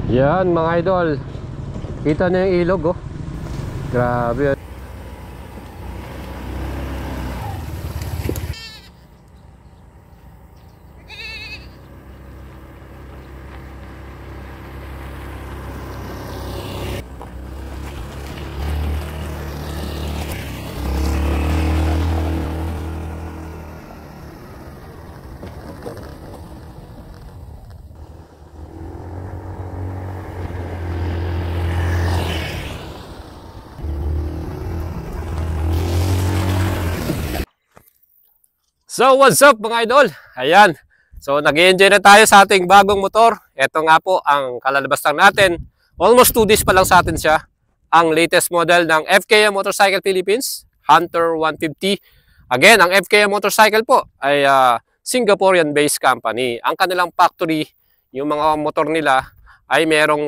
Yan mga idol, kita na yung ilog oh. Grabe. So what's up mga idol? Ayan. So nag-enjoy na tayo sa ating bagong motor. Ito nga po ang kalalabas lang natin. Almost 2 days pa lang sa atin siya. Ang latest model ng FKM Motorcycle Philippines, Hunter 150. Again, ang FKM Motorcycle po ay Singaporean based company. Ang kanilang factory, yung mga motor nila ay merong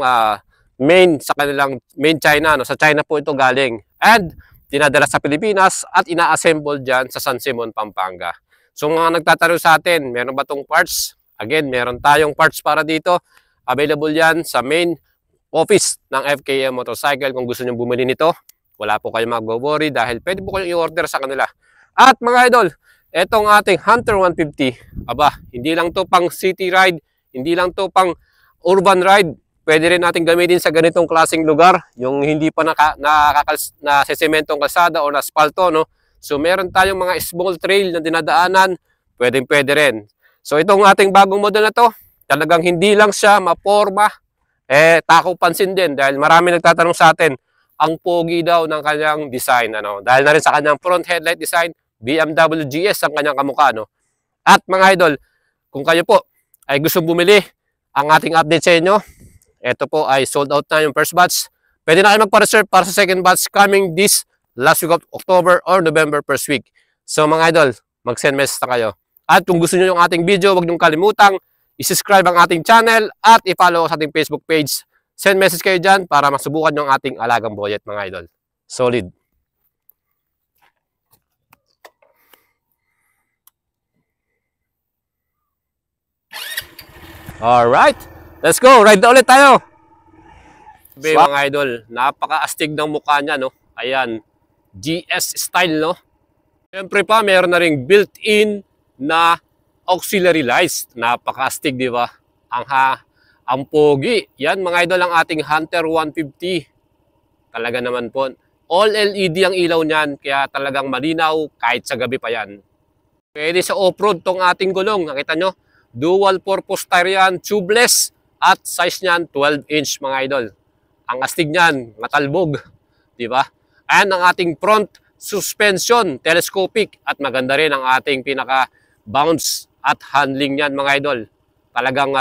main sa kanilang main China. No? Sa China po ito galing. And dinadala sa Pilipinas at ina-assemble dyan sa San Simon, Pampanga. So mga nagtatanong sa atin, meron ba itong parts? Again, meron tayong parts para dito. Available yan sa main office ng FKM Motorcycle. Kung gusto nyo bumili nito, wala po kayong mag-worry dahil pwede po kayong i-order sa kanila. At mga idol, etong ating Hunter 150, aba, hindi lang to pang city ride, hindi lang to pang urban ride. Pwede rin natin gamitin sa ganitong klaseng lugar, yung hindi pa nasisementong kalsada o na-aspalto, no? So meron tayong mga small trail na dinadaanan, pwede rin. So itong ating bagong model na to, talagang hindi lang siya maporma, takaw pansin din dahil marami nagtatanong sa atin, ang pogi daw ng kanyang design, ano? Dahil na rin sa kanyang front headlight design, BMW GS ang kanyang kamukha, no? At mga idol, kung kayo po ay gusto bumili, ang ating update sa inyo, ito po ay sold out na yung first batch. Pwede na kayo magpa-reserve para sa second batch coming this last week of October or November first week. So mga idol, mag-send message na kayo. At kung gusto nyo yung ating video, huwag nyong kalimutang i-subscribe ang ating channel at i-follow sa ating Facebook page. Send message kayo dyan para masubukan yung ating alagang boyet mga idol. Solid. Alright, let's go. Ride na ulit tayo. Mga idol, napaka-astig ng mukha niya, no? Ayan, GS style, no? Siyempre pa, meron na ring built-in na auxiliary lights. Napaka-astig, di ba? Ang pogi. Yan, mga idol, ang ating Hunter 150. Talaga naman po. All LED ang ilaw niyan, kaya talagang malinaw kahit sa gabi pa yan. Pwede sa off-road tong ating gulong. Nakita nyo? Dual purpose tire yan, tubeless, at size niyan 12-inch mga idol. Ang astig niyan, matalbog, di ba? Ayan ang ating front suspension, telescopic, at maganda rin ang ating pinaka-bounce at handling niyan mga idol. Talagang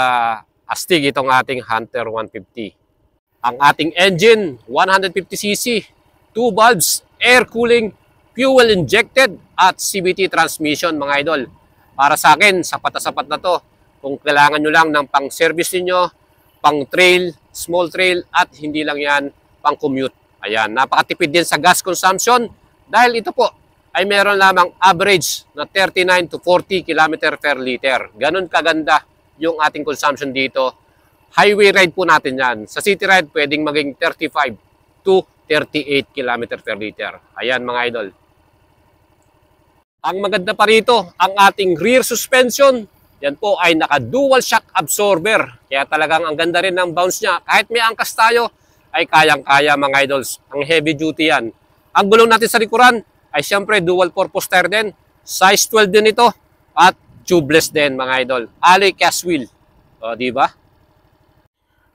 astig itong ating Hunter 150. Ang ating engine, 150cc, 2 valves, air cooling, fuel injected, at CVT transmission mga idol. Para sa akin, sapat na sapat na to. Kung kailangan nyo lang ng pang-service niyo, pang-trail, small trail, at hindi lang yan pang-commute. Ayan, napakatipid din sa gas consumption dahil ito po ay meron lamang average na 39 to 40 km per liter. Ganun kaganda yung ating consumption dito. Highway ride po natin yan. Sa city ride, pwedeng maging 35 to 38 km per liter. Ayan mga idol. Ang maganda pa rito, ang ating rear suspension, yan po ay naka-dual shock absorber. Kaya talagang ang ganda rin ng bounce niya. Kahit may angkas tayo, ay kayang-kaya mga idols. Ang heavy duty yan. Ang gulong natin sa likuran ay siyempre dual purpose tire din. Size 12 din ito. At tubeless din mga idol. Alloy cast wheel. O, diba?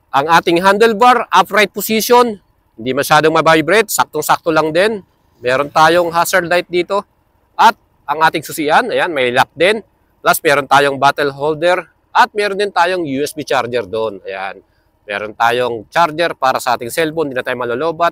Ang ating handlebar, upright position. Hindi masyadong mabibrate. Saktong-sakto lang din. Meron tayong hazard light dito. At ang ating susian, ayan, may lock din. Plus, meron tayong bottle holder. At meron din tayong USB charger doon. Ayan. Meron tayong charger para sa ating cellphone. Hindi na tayo malolobat.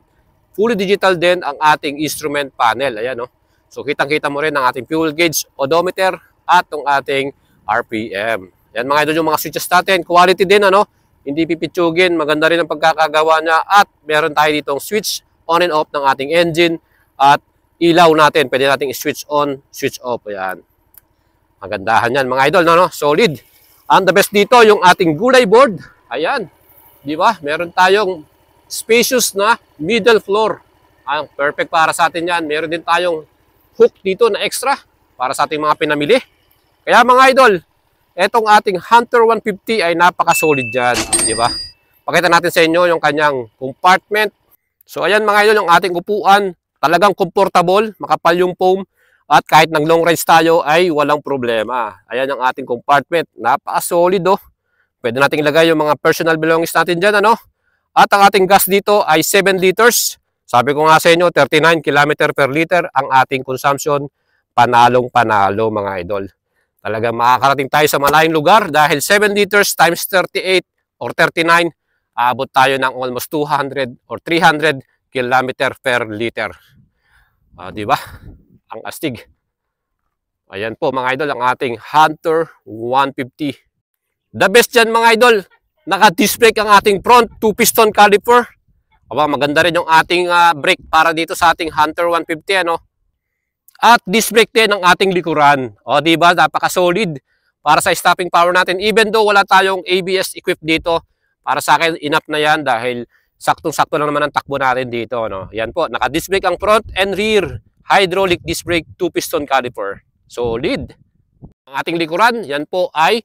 Fully digital din ang ating instrument panel. Ayan, no? So, kitang-kita mo rin ang ating fuel gauge, odometer, at ang ating RPM. Ayan, mga idol, yung mga switches natin. Quality din, ano? Hindi pipitsugin. Maganda rin ang pagkakagawa niya. At meron tayo ditong switch on and off ng ating engine. At ilaw natin. Pwede nating switch on, switch off. Ayan. Magandahan yan, mga idol, no? Solid. And the best dito, yung ating gulay board. Ayan. di ba? Meron tayong spacious na middle floor. Ang perfect para sa atin yan. Meron din tayong hook dito na extra para sa ating mga pinamili. Kaya mga idol, etong ating Hunter 150 ay napaka-solid dyan, di ba? Pakita natin sa inyo yung kanyang compartment. So ayan mga idol, yung ating upuan, talagang comfortable, makapal yung foam. At kahit nag long range tayo ay walang problema. Ayan ang ating compartment. Napaka-solid oh. Pwede nating ilagay yung mga personal belongings natin dyan. Ano? At ang ating gas dito ay 7 liters. Sabi ko nga sa inyo, 39 km per liter ang ating consumption. Panalong-panalo mga idol. Talagang makakarating tayo sa malayong lugar dahil 7 liters times 38 or 39, aabot tayo ng almost 200 or 300 km per liter. Di ba? Ang astig. Ayan po mga idol, ang ating Hunter 150. The best dyan mga idol, naka-disc brake ang ating front 2-piston caliper. Aba, maganda rin yung ating brake para dito sa ating Hunter 150. Ano? At disc brake din ang ating likuran. O diba, napaka-solid para sa stopping power natin. Even though wala tayong ABS equipped dito, para sa akin enough na yan dahil saktong-sakto lang naman ang takbo natin dito. No? Yan po, naka-disc brake ang front and rear. Hydraulic disc brake 2-piston caliper. Solid. Ang ating likuran, yan po ay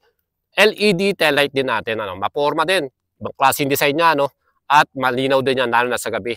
LED taillight din natin. Ano? Maporma din. Ibang klaseng design niya. No? At malinaw din yan lalo na sa gabi.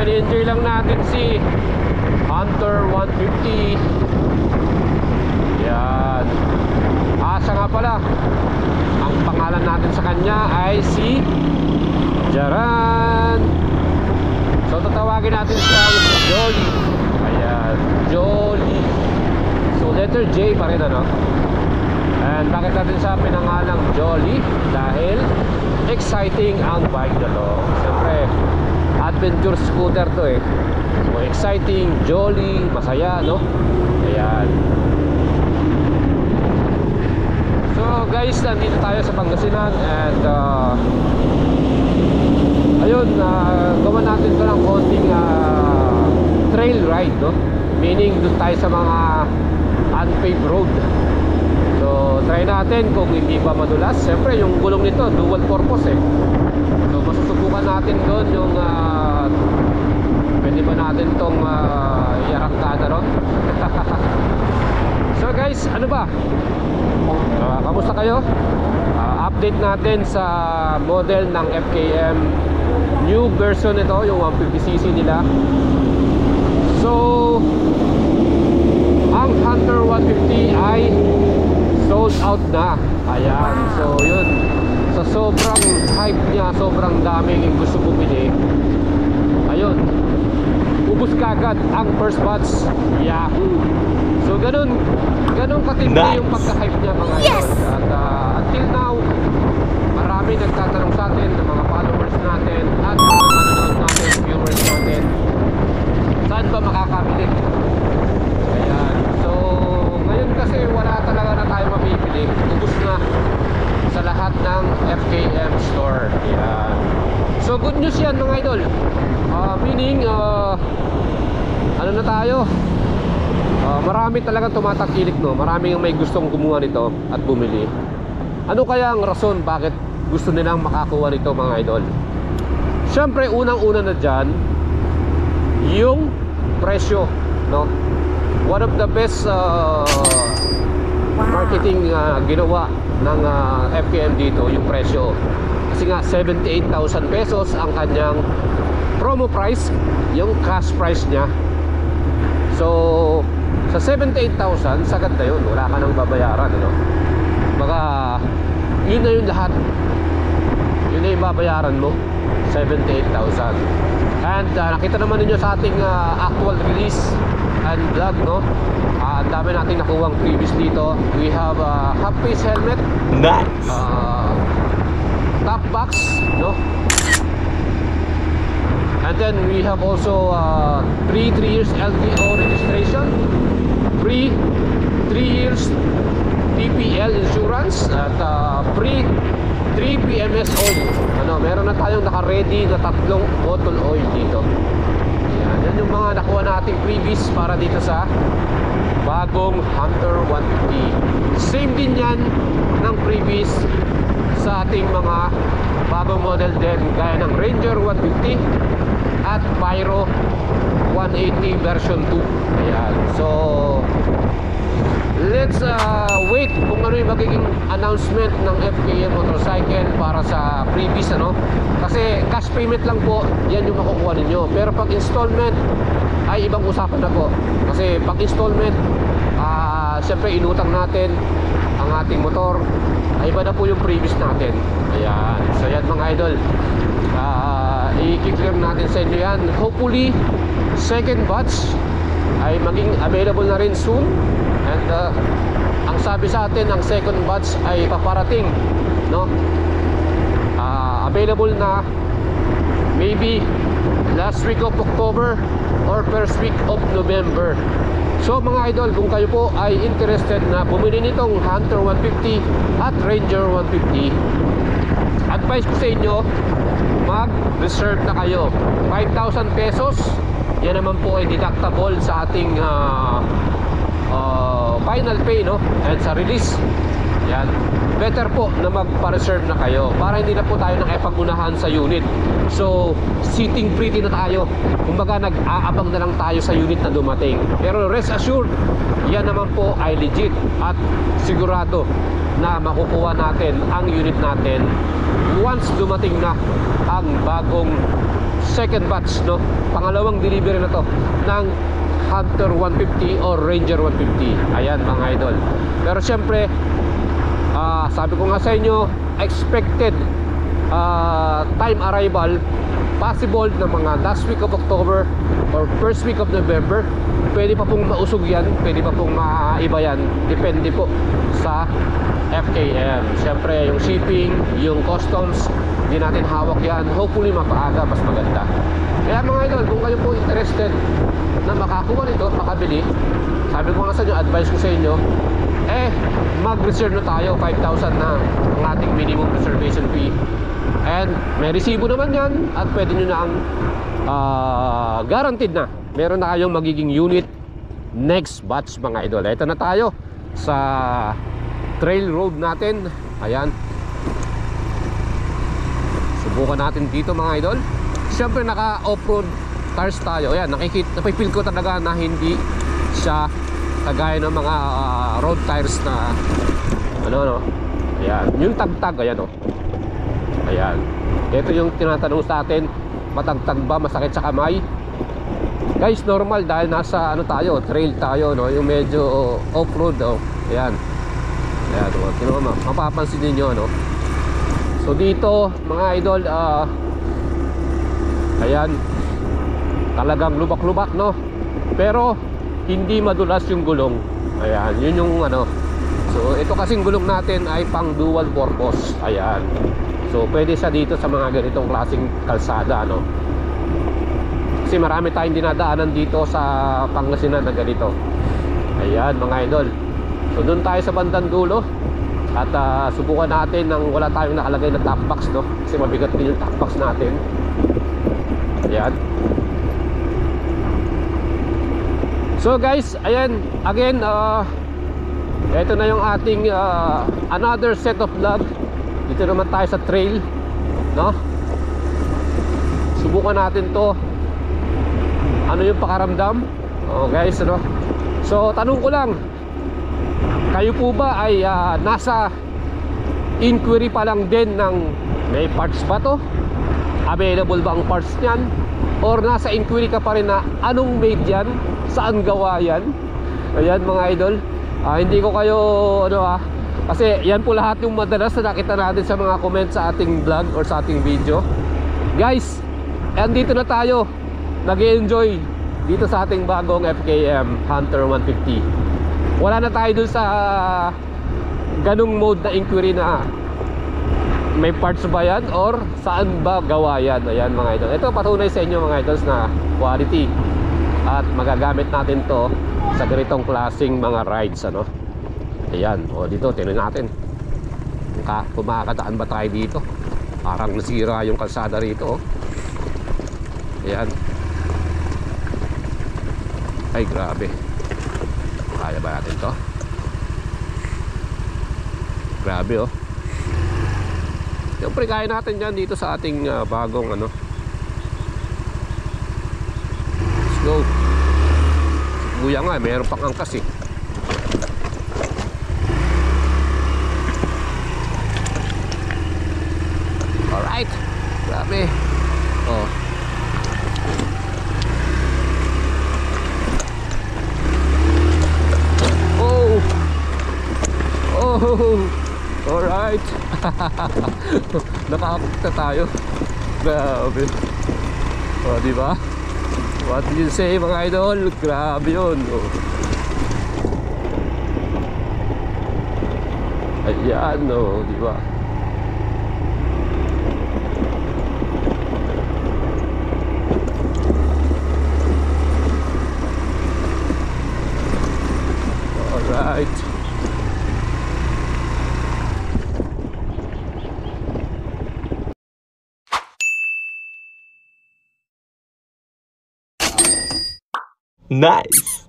I-enjoy lang natin si Hunter 150. Yan. Siya nga pala, ang pangalan natin sa kanya ay si Jaran. So tatawagin natin siyang Jolly. Ayan, Jolly. So letter J pa rin ano. And bakit natin siya pinangalang Jolly? Dahil exciting ang bike na to. Siyempre adventure scooter to eh. So exciting, jolly, masaya, no? Ayan. So guys, nandito tayo sa Pangasinan and ayun, gawa natin ito ng konting trail ride, no? Meaning doon tayo sa mga unpaved road. So try natin kung hindi pa madulas. Siyempre yung gulong nito dual purpose eh. So masusubukan natin doon yung pwede ba natin itong iarangkada ron. So guys, ano ba? Kamusta kayo? Update natin sa model ng FKM. New version ito, yung 150cc nila. So ang Hunter 150 ay sold out na. Ayan, so yun. Sa sobrang hype niya, sobrang daming gusto bumili. Ayun, ubos kagad ang first batch. Yahoo! So ganun katindi yung pagka-hype niya mga idol. At until now, marami nagtatanong sa atin ng mga followers natin at mga manonood natin, viewers natin, saan ba makakabili? Ayan, so ngayon kasi wala talaga na tayo mabibili. Ubos na sa lahat ng FKM store. Ayan. So good news yan mga idol. Meaning ano na tayo, marami talagang tumatangkilik, no? Marami yung may gustong kumuha nito at bumili. Ano kaya ang rason bakit gusto nilang makakuha nito mga idol? Siyempre unang-una na dyan yung presyo, no? One of the best marketing ginawa ng FKM dito, yung presyo. Kasi nga 78,000 pesos ang kanyang promo price, yung cash price niya. So sa 78,000, sagad na yun, wala ka nang babayaran, ano? Baka yun na yung lahat, yun na yung babayaran mo, 78,000. And nakita naman ninyo sa ating actual release and vlog, no? Ang dami nating nakuwang previous dito. We have a half face helmet. Nice. top box, no? And then we have also 3 years LTO registration, free 3 years TPL insurance, at free 3 PMS oil. Ano, meron na tayong naka-ready na 3 bottle oil dito. Yan yung mga nakuha nating freebies para dito sa bagong Hunter 150. Same din yan ng freebies sa ating mga bagong model din, gaya ng Ranger 150 at Pyro 180 version 2. Ayan. So let's wait kung ano yung magiging announcement ng FKM Motorcycle para sa freebies, ano? Kasi cash payment lang po, yan yung makukuha ninyo. Pero pag installment ay ibang usapan na po. Kasi pag installment, syempre inutang natin ang ating motor, ay iba na po yung freebies natin. Ayan. So yan mga idol, i-clear natin sa inyo yan. Hopefully second batch ay maging available na rin soon. And ang sabi sa atin, ang second batch ay paparating, no? Available na maybe last week of October or first week of November. So mga idol, kung kayo po ay interested na bumili nitong Hunter 150 at Ranger 150, advice ko sa inyo, mag-reserve na kayo. 5,000 pesos, yan naman po ay deductible sa ating final pay, no? And sa release, yan, better po na magpa-reserve na kayo para hindi na po tayo nakipag-unahan sa unit. So sitting pretty na tayo, kumbaga nag-aabang na lang tayo sa unit na dumating. Pero rest assured, yan naman po ay legit at sigurado na makukuha natin ang unit natin once dumating na ang bagong second batch, no? Pangalawang delivery na to ng Hunter 150 or Ranger 150. Ayan mga idol. Pero syempre, sabi ko nga sa inyo, expected time arrival possible na mga last week of October or first week of November. Pwede pa pong mausog yan, pwede pa pong maiba yan, depende po sa FKM. Syempre yung shipping, yung customs, hindi natin hawak yan. Hopefully mapaaga, mas maganda. Kaya mga idol, kung kayo po interested na makakuha nito, makabili, sabi ko nga sa inyo, advice ko sa inyo, mag-reserve na tayo. 5,000 na ang ating minimum reservation fee. And may resibo naman yan, at pwede nyo na ang guaranteed na meron na kayong magiging unit next batch mga idol. Ito na tayo sa trail road natin. Ayan, subukan natin dito mga idol. Siyempre naka off-road tires tayo. Ayan, napipil ko talaga na hindi siya kagaya ng mga road tires na ano. Ayan, yung tagtag, ayan o. Ayan, ito yung tinatanong sa atin, matagtag ba, masakit sa kamay? Guys, normal dahil nasa ano tayo, trail tayo, no? Yung medyo off-road, oh. Ayan. Ayan, mapapansin niyo, no? So dito mga idol, ayan, talagang lubak-lubak, no? Pero hindi madulas yung gulong. Ayan, yun yung ano. So ito kasing gulong natin ay pang dual purpose. Ayan. So pwede siya dito sa mga ganitong klaseng kalsada, no? Kasi marami tayong dinadaanan dito sa Pangasinan na ganito. Ayan mga idol. So doon tayo sa bandang dulo. At subukan natin nang wala tayong nakalagay na top box, no? Kasi mabigat din yung top box natin. Ayan. So guys, ayan, again, ito na yung ating another set of vlog. Dito naman tayo sa trail, no? Subukan natin to. Ano yung pakaramdam? Oh guys, ano? So tanong ko lang, kayo po ba ay nasa inquiry pa lang din ng may parts ba to? Available ba ang parts niyan? Or nasa inquiry ka pa rin na anong made yan? Saan gawa yan? Ayan mga idol, hindi ko kayo ano kasi yan po lahat yung madalas na nakita natin sa mga comment sa ating vlog or sa ating video. Guys, andito na tayo, nag-enjoy dito sa ating bagong FKM Hunter 150. Wala na tayo dun sa ganung mode na inquiry na may parts ba yan or saan ba gawa yan? Ayan mga idol. Ito patunay sa inyo mga idols na quality. At magagamit natin to sa ganitong klaseng mga rides, ano. Ayan, o dito tingnan natin kung makakadaan ba tayo dito. Parang nasira yung kalsada rito, oh. Ayan. Ay grabe. Kaya ba natin to? Grabe, oh. Siyempre kaya natin dyan dito sa ating bagong ano. Let's go. Buya nga, mayroon pang angkas eh. Alright. Grabe. Oh. Oh. Oh. Alright. Nakakakita tayo. Grabe. O, diba? What do you say mga idol? Grabe yun. Oh. Ayan, o, diba? Alright. Nice.